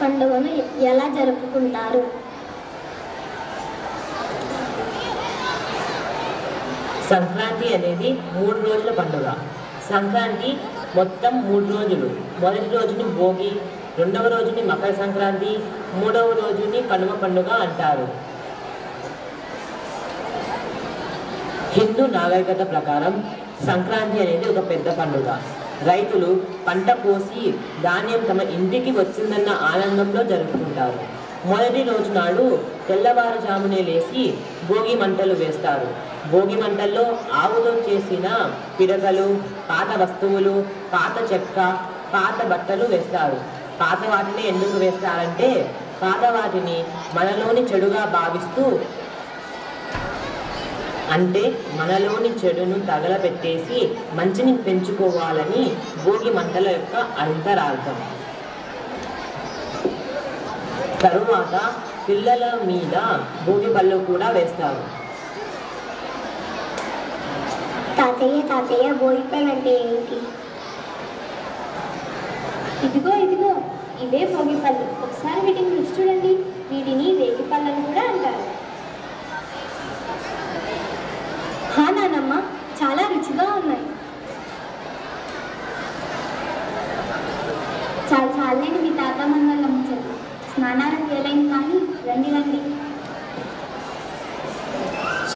పండుగను ఎలా జరుపుకుంటారు? సంక్రాంతి అనేది 3 రోజుల పండుగ. సంక్రాంతి మొత్తం 3 రోజులు. మొదటి రోజుని భోగి, రెండవ రోజుని మకర సంక్రాంతి, మూడవ రోజుని కనుమ పండుగ అంటారు. హిందూ నాగరికత ప్రకారం సంక్రాంతి అనేది ఒక పెద్ద పండుగ. రైతులు పంట కోసి ధాన్యం తమ ఇంటికి వచ్చిందన్న ఆనందంలో జరుపుకుంటారు. మొదటి రోజు నాడు తెల్లవారుజామునే లేచి భోగి మంటలు వేస్తారు. భోగి మంటల్లో ఆవుతో చేసిన పిడకలు, పాత వస్తువులు, పాత చెక్క, పాత బట్టలు వేస్తారు. పాత వాటిని ఎందుకు వేస్తారంటే పాత వాటిని మనలోని చెడుగా భావిస్తూ, అంటే మనలోని చెడును తగలబెట్టేసి మంచిని పెంచుకోవాలని భోగి మంటల యొక్క అంతరార్థం. తరువాత పిల్లల మీద భోగి పళ్ళు కూడా వేస్తారు. తాతయ్య భోగి పళ్ళు అంటే ఏంటి? ఇదిగో ఇవే భోగి పళ్ళు. ఒకసారి వీటిని రుచి చూడండి. వీటిని వేగి పళ్ళని కూడా అంటారు. నానమ్మ, చాలా రుచిగా ఉన్నాయి. చాలండి మీ తాత మనవల్ల ముచ్చట్లు. స్నానాలకు వేలైంది కానీ రండి.